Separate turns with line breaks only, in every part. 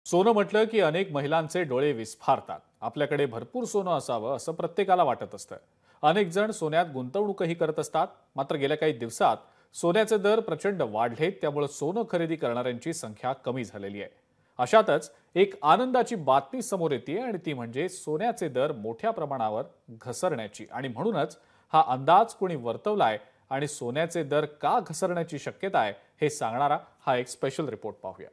सोनं म्हटलं की अनेक महिलांचे डोळे विस्फारतात. आपल्याकडे भरपूर सोनं असावं असं प्रत्येकाला वाटत असतं. अनेक जण सोन्यात गुंतवणूकही करत असतात. मात्र गेल्या काही दिवसात सोन्याचे दर प्रचंड वाढलेत, त्यामुळे सोनं खरेदी करणाऱ्यांची संख्या कमी झालेली आहे. अशातच एक आनंदाची बातमी समोर येते आणि ती म्हणजे सोन्याचे दर मोठ्या प्रमाणावर घसरण्याची. आणि म्हणूनच हा अंदाज कोणी वर्तवलाय आणि सोन्याचे दर का घसरण्याची शक्यता आहे हे सांगणारा हा एक स्पेशल रिपोर्ट पाहूया.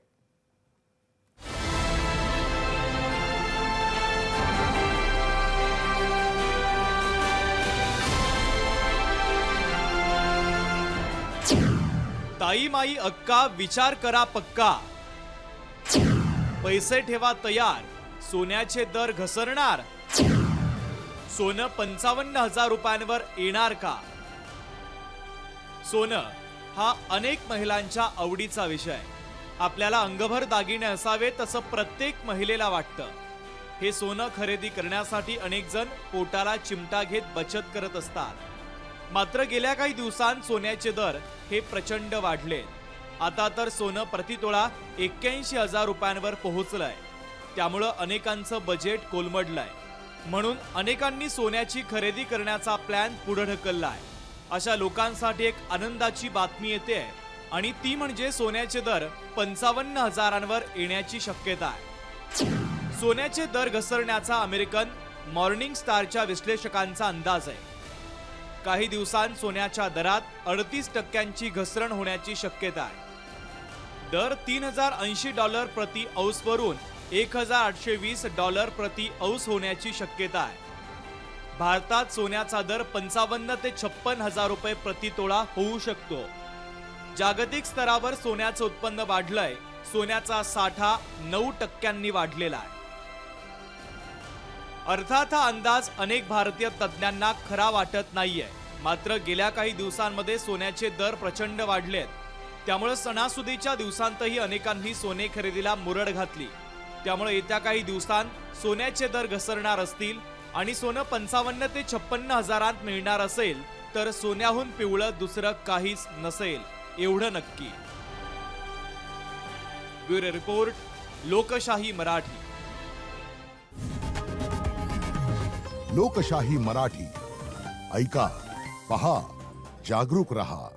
ताई माई अक्का विचार करा पक्का, पैसे ठेवा तयार, सोन्याचे दर घसरणार. सोनं 55,000 रुपयांवर येणार का? सोनं हा अनेक महिलांच्या आवडीचा विषय. आपल्याला अंगभर दागिने असावेत असं प्रत्येक महिलेला वाटतं. हे सोनं खरेदी करण्यासाठी अनेक जण पोटाला चिमटा घेत बचत करत असतात. मात्र गेल्या काही दिवसांत सोन्याचे दर हे प्रचंड वाढले. आता तर सोनं प्रतितोळा 81,000 रुपयांवर पोहोचलंय. त्यामुळं अनेकांचं बजेट कोलमडलंय. म्हणून अनेकांनी सोन्याची खरेदी करण्याचा प्लॅन पुढे ढकललाय. अशा लोकांसाठी एक आनंदाची बातमी येते आणि ती म्हणजे सोन्याचे दर 55,000 येण्याची शक्यता आहे. सोन्याचे दर घसरण्याचा अमेरिकन मॉर्निंग स्टारच्या विश्लेषकांचा अंदाज आहे. काही दिवसांत सोन्याच्या दरात 38% घसरण होण्याची शक्यता आहे. दर $3,080 प्रति औस वरून $1,820 प्रति औस होण्याची शक्यता आहे. भारतात सोन्याचा दर 55,000 ते 56,000 रुपये प्रति तोळा होऊ शकतो. जागतिक स्तरावर सोन्याचं उत्पन्न वाढलंय. सोन्याचा साठा 9% वाढलेला आहे. अर्थात हा अंदाज अनेक भारतीय तज्ज्ञांना खरा वाटत नाहीये. मात्र गेल्या काही दिवसांमध्ये सोन्याचे दर प्रचंड वाढलेत. त्यामुळे सणासुदीच्या दिवसांतही अनेकांनी सोने खरेदीला मुरड घातली. त्यामुळे येत्या काही दिवसांत सोन्याचे दर घसरणार असतील आणि सोनं 55,000 ते 56,000 मिळणार असेल तर सोन्याहून पिवळं दुसरं काहीच नसेल एवढं नक्की. ब्युरो रिपोर्ट, लोकशाही मराठी.
लोकशाही मराठी ऐका, पहा, जागरूक रहा.